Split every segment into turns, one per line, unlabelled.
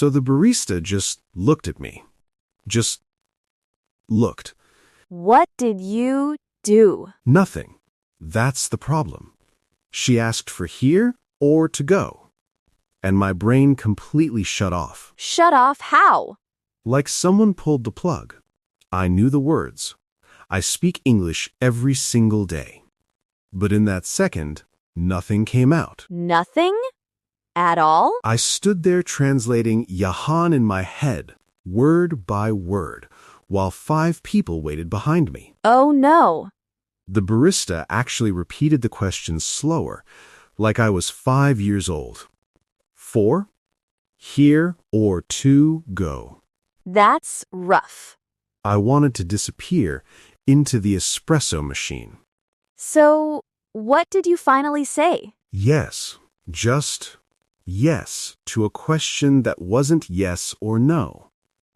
So the barista just looked at me. Just looked.
What did you do?
Nothing. That's the problem. She asked for here or to go. And my brain completely shut off.
Shut off how?
Like someone pulled the plug. I knew the words. I speak English every single day. But in that second, nothing came out.
Nothing? At all?
I stood there translating Yahan in my head, word by word, while 5 people waited behind me.
Oh no.
The barista actually repeated the question slower, like I was 5 years old. 4, here or to go.
That's rough.
I wanted to disappear into the espresso machine.
So, what did you finally say?
Yes, just yes to a question that wasn't yes or no.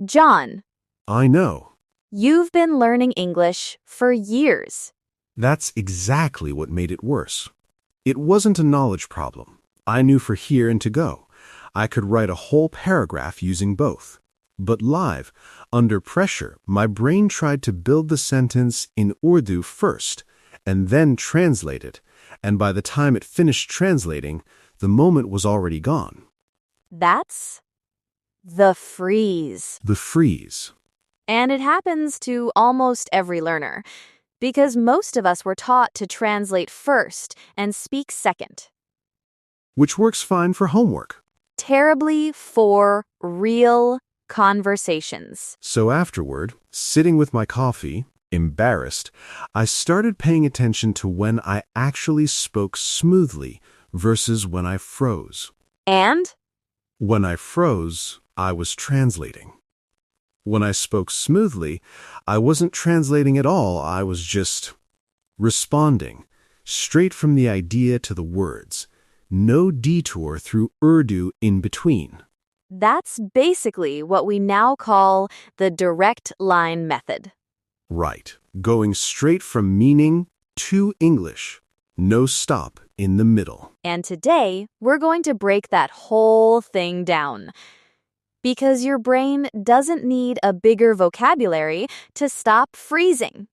John,
I know.
you've been learning English for years.
That's exactly what made it worse. It wasn't a knowledge problem. I knew for here and to go. I could write a whole paragraph using both. But live, under pressure, my brain tried to build the sentence in Urdu first, and then translate it. And by the time it finished translating, the moment was already gone.
That's the freeze.
The freeze.
And it happens to almost every learner, because most of us were taught to translate first and speak second.
Which works fine for homework.
Terribly for real conversations.
So afterward, sitting with my coffee, embarrassed, I started paying attention to when I actually spoke smoothly versus when I froze.
And
When I froze, I was translating. When I spoke smoothly, I wasn't translating at all. I was just responding, straight from the idea to the words. No detour through Urdu in between.
that's basically what we now call the direct line method.
Right. Going straight from meaning to English. No stop in the middle.
And today, we're going to break that whole thing down. Because your brain doesn't need a bigger vocabulary to stop freezing.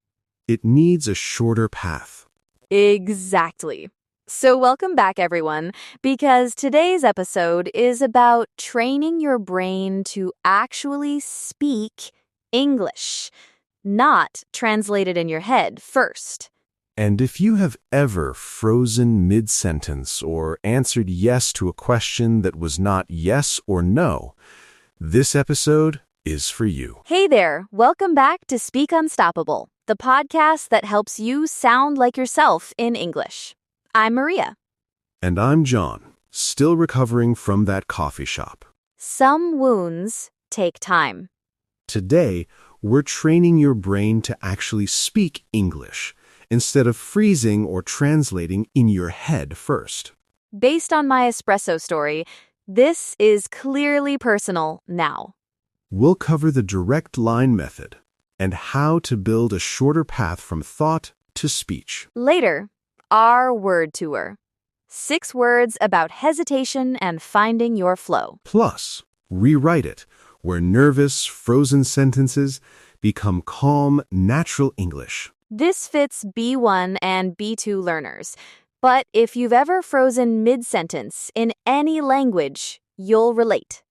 It needs a shorter path.
Exactly. So welcome back, everyone, because today's episode is about training your brain to actually speak English, not translate it in your head first.
And if you have ever frozen mid-sentence or answered yes to a question that was not yes or no, this episode is for you.
Hey there, welcome back to Speak Unstoppable, the podcast that helps you sound like yourself in English. I'm Maria.
And I'm John, still recovering from that coffee shop.
Some wounds take time.
Today, we're training your brain to actually speak English instead of freezing or translating in your head first.
Based on my espresso story, this is clearly personal now.
We'll cover the direct line method and how to build a shorter path from thought to speech.
Later, our word tour. 6 words about hesitation and finding your flow.
Plus, rewrite it, where nervous, frozen sentences become calm, natural English.
This fits B1 and B2 learners. But if you've ever frozen mid-sentence in any language, you'll relate.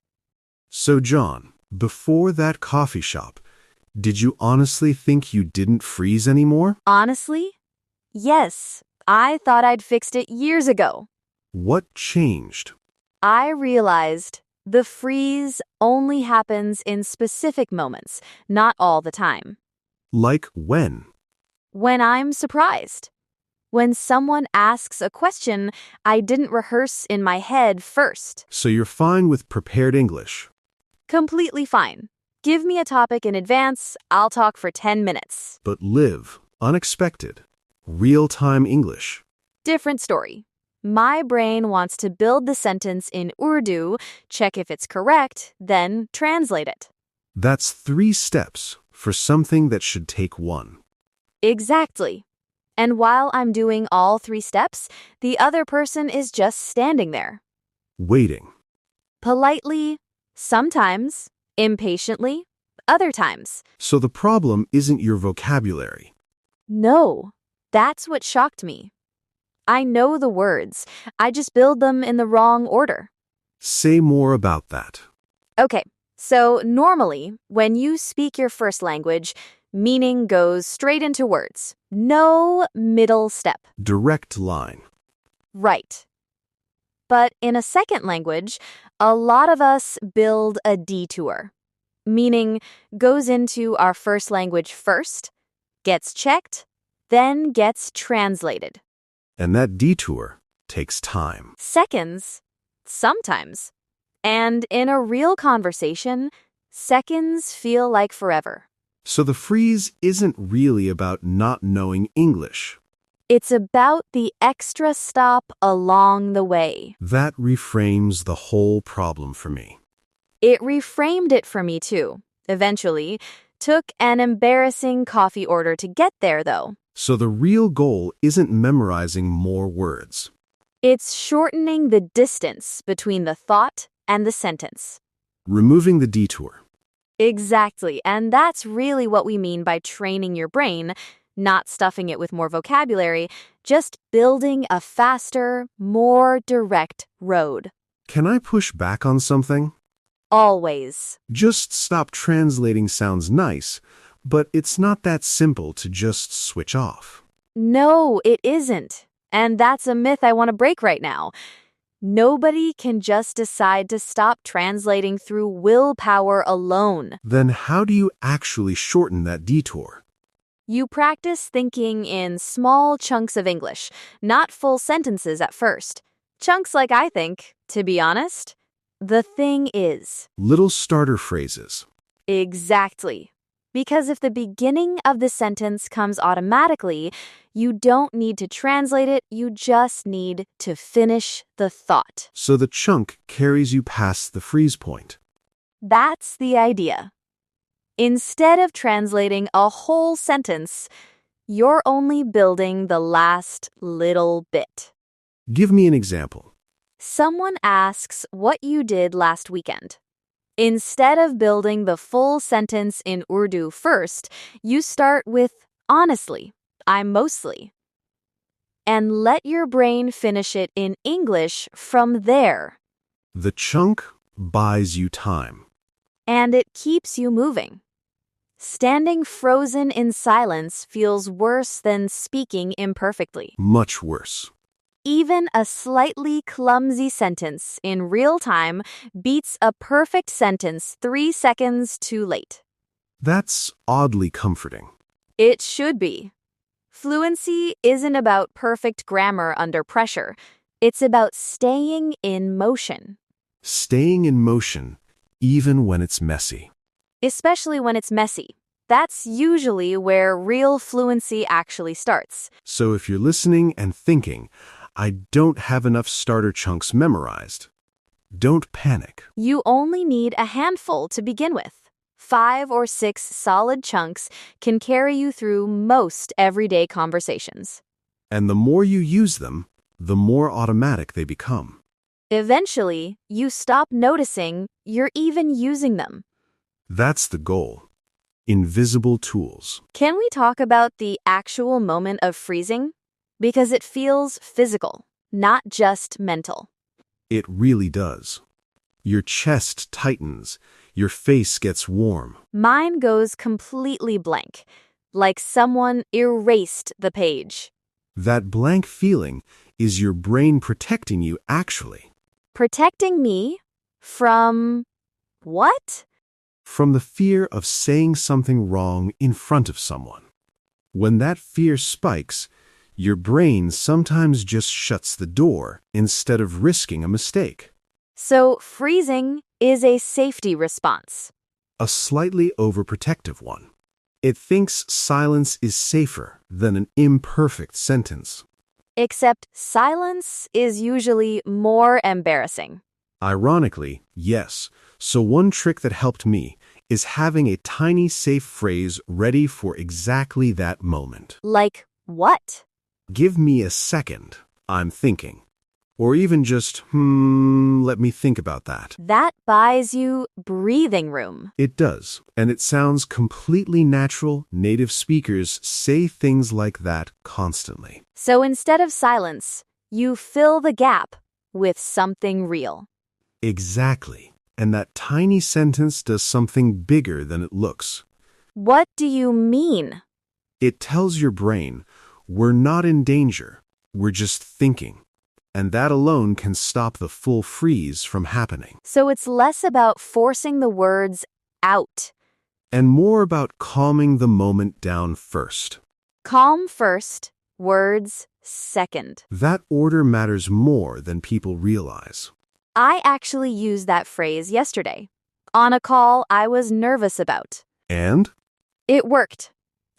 So, John, before that coffee shop, did you honestly think you didn't freeze anymore?
Honestly? Yes, I thought I'd fixed it years ago.
What changed?
I realized the freeze only happens in specific moments, not all the time.
Like when?
When I'm surprised. When someone asks a question I didn't rehearse in my head first.
So you're fine with prepared English?
Completely fine. Give me a topic in advance, I'll talk for 10 minutes.
But live, unexpected, real-time English.
Different story. My brain wants to build the sentence in Urdu, check if it's correct, then translate it.
That's 3 steps for something that should take 1.
Exactly. And while I'm doing all 3 steps, the other person is just standing there.
Waiting.
Politely, Sometimes, impatiently, other times.
So the problem isn't your vocabulary.
No, that's what shocked me. I know the words, I just build them in the wrong order.
Say more about that.
Okay, so normally, when you speak your first language, meaning goes straight into words. No middle step.
Direct line.
Right. But in a second language, a lot of us build a detour, meaning goes into our first language first, gets checked, then gets translated.
And that detour takes time.
Seconds, sometimes. And in a real conversation, seconds feel like forever.
So the freeze isn't really about not knowing English.
It's about the extra stop along the way.
That reframes the whole problem for me.
It reframed it for me too, eventually. Took an embarrassing coffee order to get there, though.
So the real goal isn't memorizing more words.
It's shortening the distance between the thought and the sentence.
Removing the detour.
Exactly, and that's really what we mean by training your brain, not stuffing it with more vocabulary, just building a faster, more direct road.
Can I push back on something?
Always.
Just stop translating sounds nice, but it's not that simple to just switch off.
No, it isn't. And that's a myth I want to break right now. Nobody can just decide to stop translating through willpower alone.
Then how do you actually shorten that detour?
You practice thinking in small chunks of English, not full sentences at first. Chunks like I think, to be honest. The thing is.
Little starter phrases.
Exactly. Because if the beginning of the sentence comes automatically, you don't need to translate it, you just need to finish the thought.
So the chunk carries you past the freeze point.
That's the idea. Instead of translating a whole sentence, you're only building the last little bit.
Give me an example.
Someone asks what you did last weekend. Instead of building the full sentence in Urdu first, you start with, honestly, I'm mostly. And let your brain finish it in English from there.
The chunk buys you time.
And it keeps you moving. Standing frozen in silence feels worse than speaking imperfectly.
Much worse.
Even a slightly clumsy sentence in real time beats a perfect sentence 3 seconds too late.
That's oddly comforting.
It should be. Fluency isn't about perfect grammar under pressure. It's about staying in motion.
Staying in motion, even when it's messy.
Especially when it's messy. That's usually where real fluency actually starts.
So if you're listening and thinking, I don't have enough starter chunks memorized, don't panic.
You only need a handful to begin with. 5 or 6 solid chunks can carry you through most everyday conversations.
And the more you use them, the more automatic they become.
Eventually, you stop noticing you're even using them.
That's the goal. Invisible tools.
Can we talk about the actual moment of freezing? Because it feels physical, not just mental.
It really does. Your chest tightens, your face gets warm.
Mine goes completely blank, like someone erased the page.
That blank feeling is your brain protecting you actually.
Protecting me from what?
From the fear of saying something wrong in front of someone. When that fear spikes, your brain sometimes just shuts the door instead of risking a mistake.
So freezing is a safety response.
A slightly overprotective one. It thinks silence is safer than an imperfect sentence.
Except silence is usually more embarrassing.
Ironically, yes. So one trick that helped me is having a tiny safe phrase ready for exactly that moment.
Like what?
Give me a second, I'm thinking. Or even just, let me think about that.
That buys you breathing room.
It does, and it sounds completely natural. Native speakers say things like that constantly.
So instead of silence, you fill the gap with something real.
Exactly. And that tiny sentence does something bigger than it looks.
What do you mean?
It tells your brain, we're not in danger, we're just thinking. And that alone can stop the full freeze from happening.
So it's less about forcing the words out.
And more about calming the moment down first.
Calm first, words second.
That order matters more than people realize.
I actually used that phrase yesterday, on a call I was nervous about.
And?
It worked.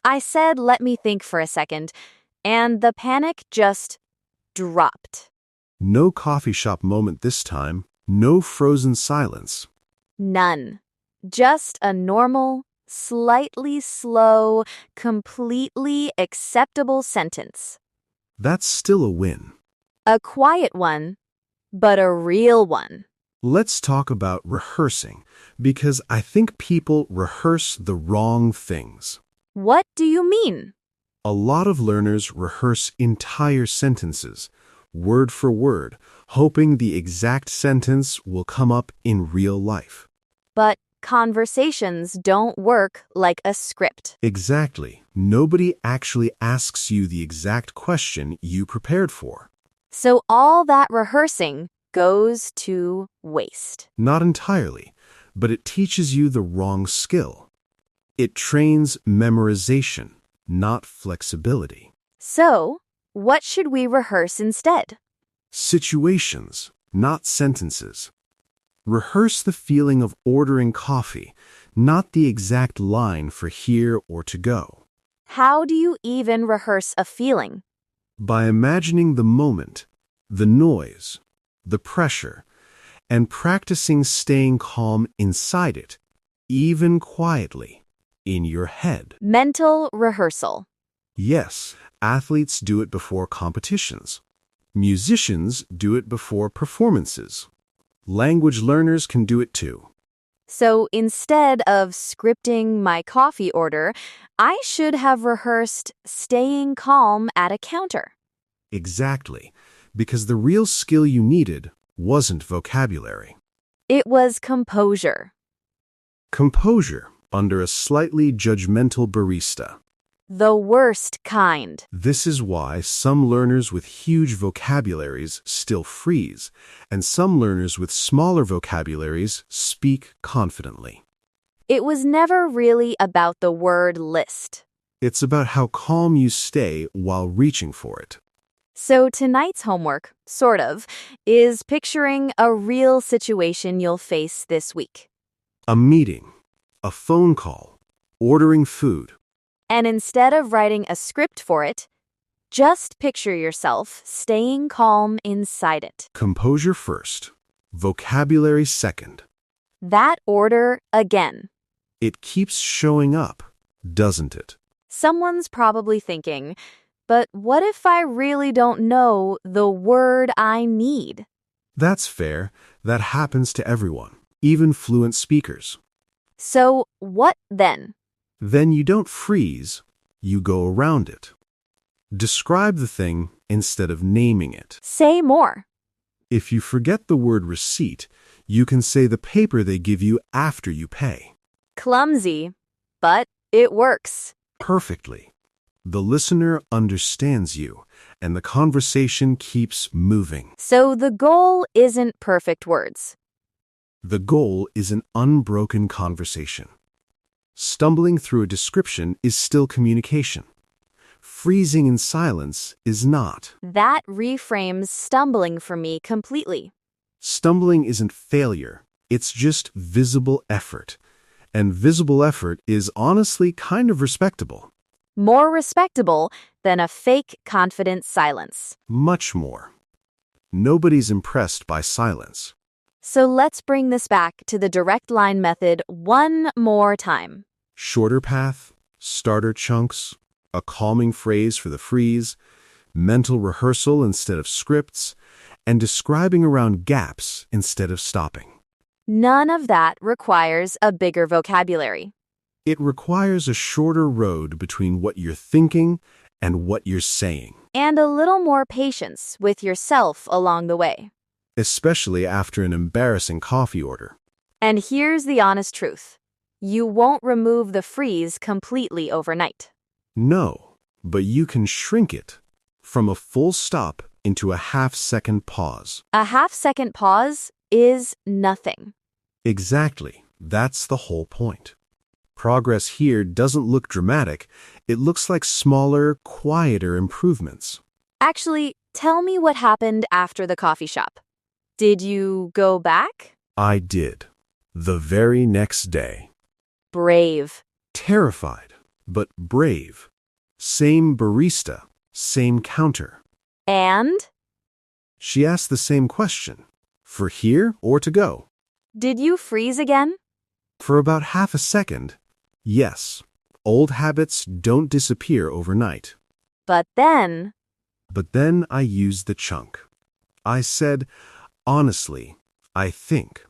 I said, let me think for a second, and the panic just dropped.
No coffee shop moment this time, no frozen silence.
None. Just a normal, slightly slow, completely acceptable sentence.
That's still a win.
A quiet one, but a real one.
Let's talk about rehearsing, because I think people rehearse the wrong things.
What do you mean?
A lot of learners rehearse entire sentences, word for word, hoping the exact sentence will come up in real life.
But conversations don't work like a script.
Exactly. Nobody actually asks you the exact question you prepared for.
So all that rehearsing goes to waste.
Not entirely, but it teaches you the wrong skill. It trains memorization, not flexibility.
So, what should we rehearse instead?
Situations, not sentences. Rehearse the feeling of ordering coffee, not the exact line for here or to go.
How do you even rehearse a feeling?
By imagining the moment, the noise, the pressure, and practicing staying calm inside it, even quietly, in your head.
Mental rehearsal.
Yes, athletes do it before competitions. Musicians do it before performances. Language learners can do it too.
So instead of scripting my coffee order, I should have rehearsed staying calm at a counter.
Exactly, because the real skill you needed wasn't vocabulary.
It was composure.
Composure under a slightly judgmental barista.
The worst kind.
This is why some learners with huge vocabularies still freeze, and some learners with smaller vocabularies speak confidently.
It was never really about the word list.
It's about how calm you stay while reaching for it.
So tonight's homework, sort of, is picturing a real situation you'll face this week.
A meeting, a phone call, ordering food.
And instead of writing a script for it, just picture yourself staying calm inside it.
Composure first, vocabulary second.
That order again.
It keeps showing up, doesn't it?
Someone's probably thinking, but what if I really don't know the word I need?
That's fair. That happens to everyone, even fluent speakers.
So what then?
Then you don't freeze, you go around it. Describe the thing instead of naming it.
Say more.
If you forget the word receipt, you can say the paper they give you after you pay.
Clumsy, but it works.
Perfectly. The listener understands you, and the conversation keeps moving.
So the goal isn't perfect words.
The goal is an unbroken conversation. Stumbling through a description is still communication. Freezing in silence is not.
That reframes stumbling for me completely.
Stumbling isn't failure, it's just visible effort. And visible effort is honestly kind of respectable.
More respectable than a fake confident silence.
Much more. Nobody's impressed by silence.
So let's bring this back to the direct line method one more time.
Shorter path, starter chunks, a calming phrase for the freeze, mental rehearsal instead of scripts, and describing around gaps instead of stopping.
None of that requires a bigger vocabulary.
It requires a shorter road between what you're thinking and what you're saying,
And a little more patience with yourself along the way.
especially after an embarrassing coffee order.
And here's the honest truth. You won't remove the freeze completely overnight.
No, but you can shrink it from a full stop into a half-second pause.
A half-second pause is nothing.
Exactly. That's the whole point. Progress here doesn't look dramatic. It looks like smaller, quieter improvements.
Actually, tell me what happened after the coffee shop. Did you go back?
I did. The very next day.
Brave.
Terrified, but brave. Same barista, same counter.
And?
She asked the same question. For here or to go?
Did you freeze again?
For about half a second, yes. Old habits don't disappear overnight.
But then,
I used the chunk. I said, honestly, I think.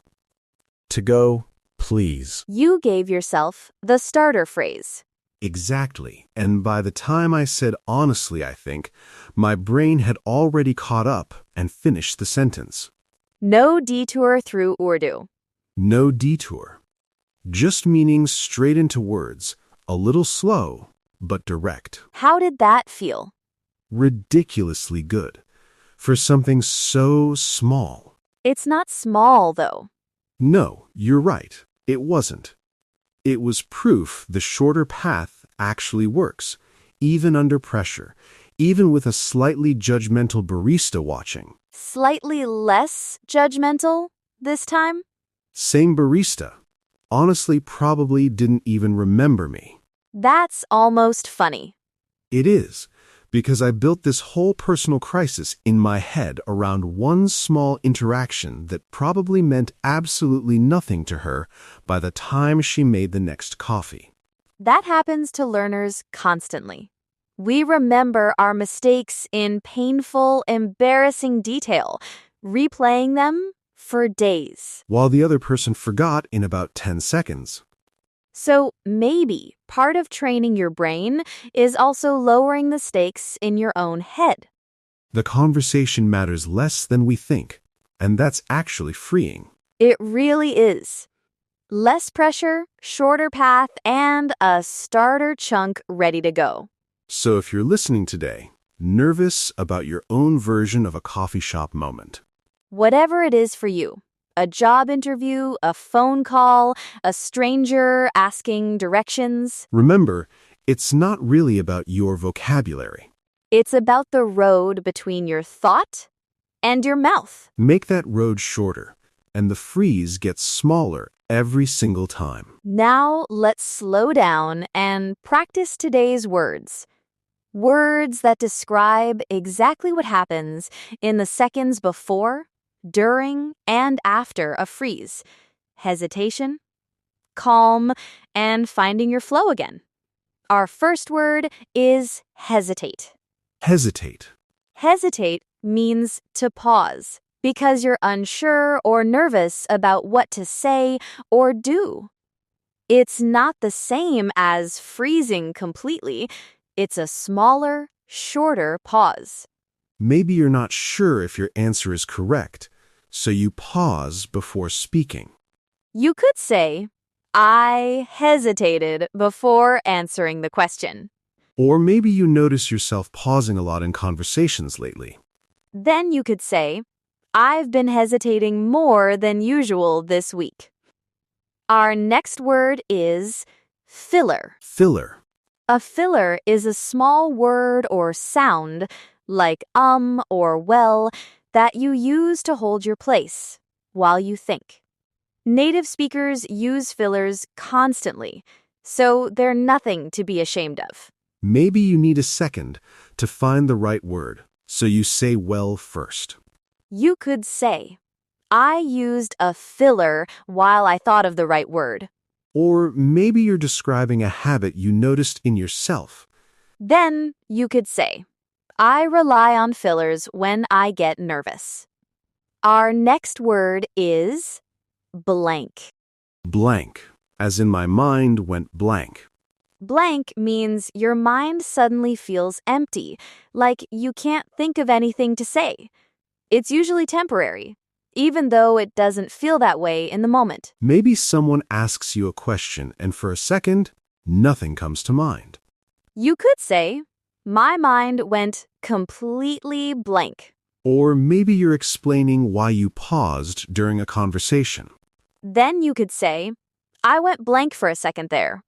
To go, please.
you gave yourself the starter phrase.
Exactly. And by the time I said honestly, I think, my brain had already caught up and finished the sentence.
No detour through Urdu.
No detour. Just meaning straight into words, a little slow, but direct.
How did that feel?
Ridiculously good. For something so small.
It's not small, though.
No, you're right. It wasn't. It was proof the shorter path actually works, even under pressure, even with a slightly judgmental barista watching.
Slightly less judgmental this time?
Same barista. Honestly, probably didn't even remember me.
That's almost funny.
It is, because I built this whole personal crisis in my head around one small interaction that probably meant absolutely nothing to her by the time she made the next coffee.
That happens to learners constantly. We remember our mistakes in painful, embarrassing detail, replaying them for days.
While the other person forgot in about 10 seconds.
So maybe part of training your brain is also lowering the stakes in your own head.
The conversation matters less than we think, and that's actually freeing.
It really is. Less pressure, shorter path, and a starter chunk ready to go.
So if you're listening today, nervous about your own version of a coffee shop moment,
Whatever it is for you, a job interview, a phone call, a stranger asking directions,
remember, it's not really about your vocabulary.
it's about the road between your thought and your mouth.
Make that road shorter, and the freeze gets smaller every single time.
Now let's slow down and practice today's words. Words that describe exactly what happens in the seconds before, during, and after a freeze. Hesitation, calm, and finding your flow again. Our first word is hesitate.
Hesitate.
Hesitate means to pause because you're unsure or nervous about what to say or do. It's not the same as freezing completely. It's a smaller, shorter pause.
Maybe you're not sure if your answer is correct, so you pause before speaking.
You could say, I hesitated before answering the question.
Or maybe you notice yourself pausing a lot in conversations lately.
Then you could say, I've been hesitating more than usual this week. Our next word is filler.
Filler.
A filler is a small word or sound, like or well, that you use to hold your place while you think. Native speakers use fillers constantly, so they're nothing to be ashamed of.
Maybe you need a second to find the right word, so you say well first.
You could say, I used a filler while I thought of the right word.
Or maybe you're describing a habit you noticed in yourself.
Then you could say, I rely on fillers when I get nervous. Our next word is blank.
Blank, as in my mind went blank.
Blank means your mind suddenly feels empty, like you can't think of anything to say. It's usually temporary, even though it doesn't feel that way in the moment.
Maybe someone asks you a question and for a second, nothing comes to mind.
You could say, my mind went completely blank.
Or maybe you're explaining why you paused during a conversation.
Then you could say, I went blank for a second there.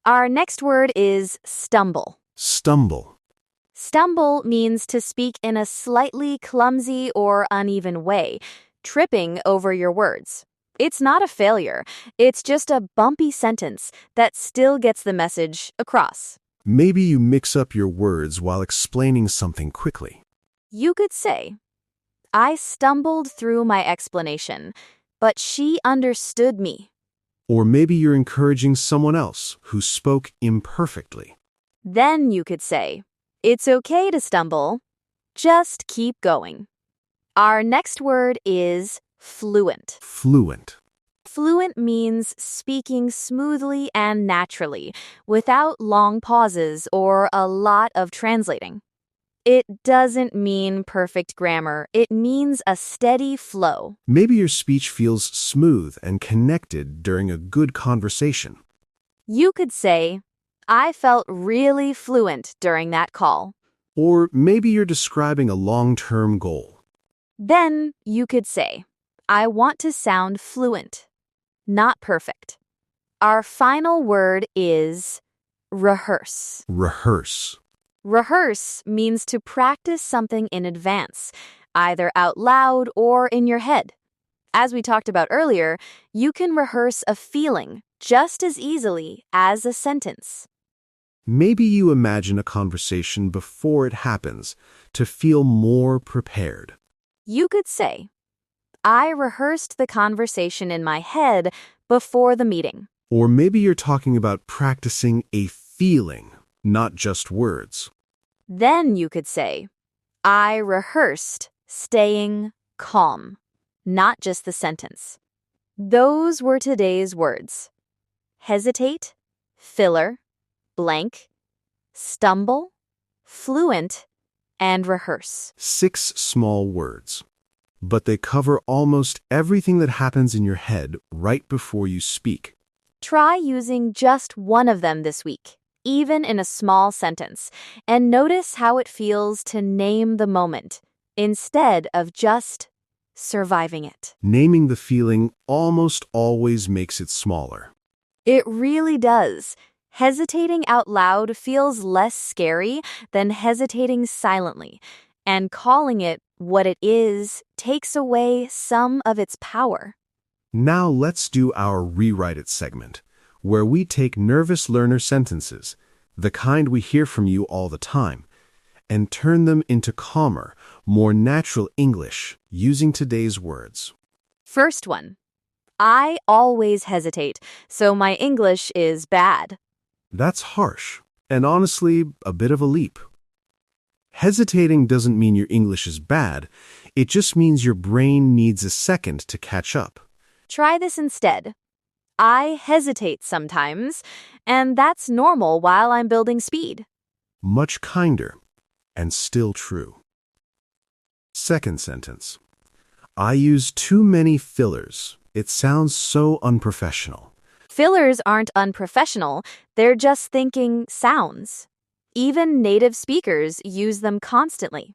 Our next word is stumble.
Stumble.
Stumble means to speak in a slightly clumsy or uneven way, tripping over your words. It's not a failure. It's just a bumpy sentence that still gets the message across.
Maybe you mix up your words while explaining something quickly.
You could say, I stumbled through my explanation, but she understood me.
Or maybe you're encouraging someone else who spoke imperfectly.
Then you could say, it's okay to stumble. Just keep going. Our next word is fluent.
Fluent.
Fluent means speaking smoothly and naturally, without long pauses or a lot of translating. It doesn't mean perfect grammar. It means a steady flow.
Maybe your speech feels smooth and connected during a good conversation.
You could say, I felt really fluent during that call.
Or maybe you're describing a long-term goal.
Then you could say, I want to sound fluent, not perfect. Our final word is rehearse.
Rehearse.
Rehearse means to practice something in advance, either out loud or in your head. As we talked about earlier, you can rehearse a feeling just as easily as a sentence.
Maybe you imagine a conversation before it happens to feel more prepared.
You could say, I rehearsed the conversation in my head before the meeting.
Or maybe you're talking about practicing a feeling, not just words.
Then you could say, I rehearsed staying calm, not just the sentence. Those were today's words. Hesitate, filler, blank, stumble, fluent, and rehearse.
6 small words. But they cover almost everything that happens in your head right before you speak.
Try using just one of them this week, even in a small sentence, and notice how it feels to name the moment instead of just surviving it.
Naming the feeling almost always makes it smaller.
It really does. Hesitating out loud feels less scary than hesitating silently, and calling it what it is takes away some of its power.
Now let's do our Rewrite It segment, where we take nervous learner sentences, the kind we hear from you all the time, and turn them into calmer, more natural English using today's words.
First one. I always hesitate, so my English is bad.
That's harsh, and honestly, a bit of a leap. Hesitating doesn't mean your English is bad, it just means your brain needs a second to catch up.
Try this instead. I hesitate sometimes, and that's normal while I'm building speed.
Much kinder, and still true. Second sentence. I use too many fillers. It sounds so unprofessional.
Fillers aren't unprofessional, they're just thinking sounds. Even native speakers use them constantly.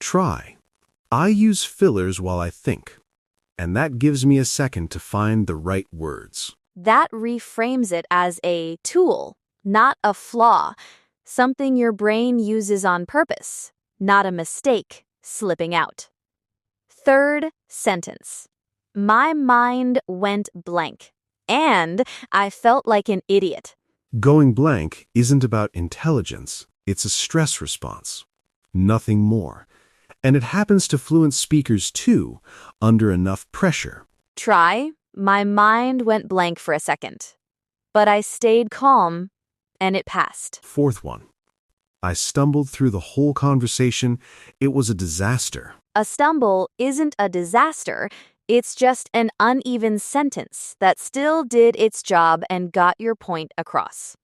Try. I use fillers while I think, and that gives me a second to find the right words.
That reframes it as a tool, not a flaw, something your brain uses on purpose, not a mistake slipping out. Third sentence. My mind went blank, and I felt like an idiot.
Going blank isn't about intelligence, it's a stress response. Nothing more. And it happens to fluent speakers too, under enough pressure.
Try, my mind went blank for a second, but I stayed calm, and it passed.
Fourth one. I stumbled through the whole conversation. It was a disaster.
A stumble isn't a disaster, it's just an uneven sentence that still did its job and got your point across.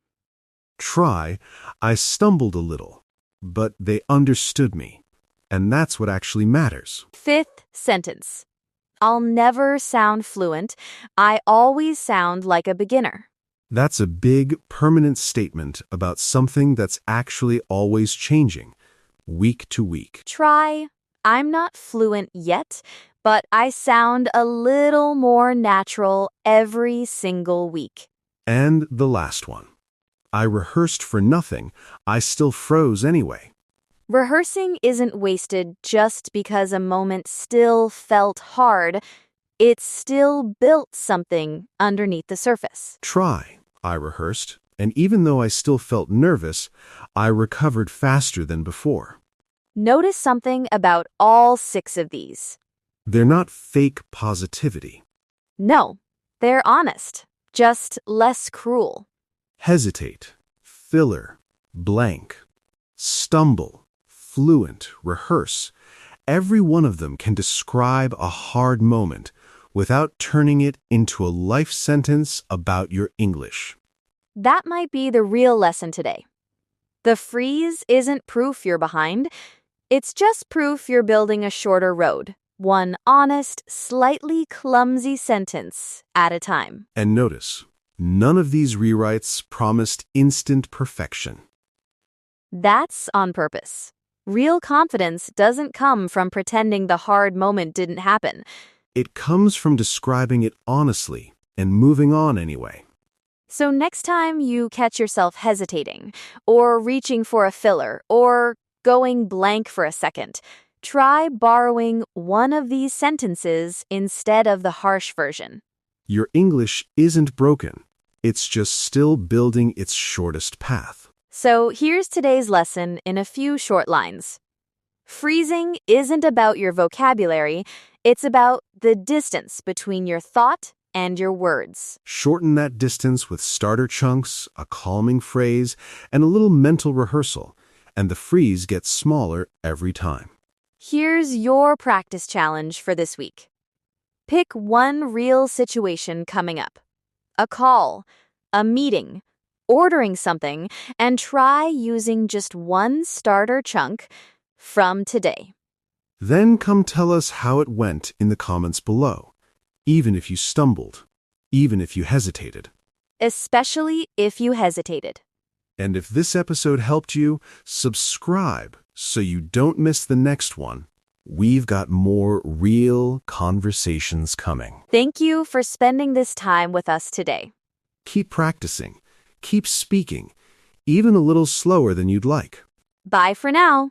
Try, I stumbled a little, but they understood me. And that's what actually matters.
Fifth sentence. I'll never sound fluent. I always sound like a beginner.
That's a big, permanent statement about something that's actually always changing, week to week.
Try, I'm not fluent yet, but I sound a little more natural every single week.
And the last one. I rehearsed for nothing. I still froze anyway.
Rehearsing isn't wasted just because a moment still felt hard. It still built something underneath the surface.
Try, I rehearsed, and even though I still felt nervous, I recovered faster than before.
Notice something about all 6 of these.
They're not fake positivity.
No, they're honest, just less cruel.
Hesitate, filler, blank, stumble, fluent, rehearse. Every one of them can describe a hard moment without turning it into a life sentence about your English.
That might be the real lesson today. The freeze isn't proof you're behind. It's just proof you're building a shorter road, one honest, slightly clumsy sentence at a time.
And notice, none of these rewrites promised instant perfection.
That's on purpose. Real confidence doesn't come from pretending the hard moment didn't happen.
It comes from describing it honestly and moving on anyway.
So next time you catch yourself hesitating, or reaching for a filler, or going blank for a second, try borrowing one of these sentences instead of the harsh version.
Your English isn't broken. It's just still building its shortest path.
So here's today's lesson in a few short lines. Freezing isn't about your vocabulary, it's about the distance between your thought and your words.
Shorten that distance with starter chunks, a calming phrase, and a little mental rehearsal, and the freeze gets smaller every time.
Here's your practice challenge for this week. Pick one real situation coming up. A call, a meeting, ordering something, and try using just one starter chunk from today.
Then come tell us how it went in the comments below, even if you stumbled, even if you hesitated.
Especially if you hesitated.
And if this episode helped you, subscribe so you don't miss the next one. We've got more real conversations coming.
Thank you for spending this time with us today.
Keep practicing. Keep speaking, even a little slower than you'd like.
Bye for now.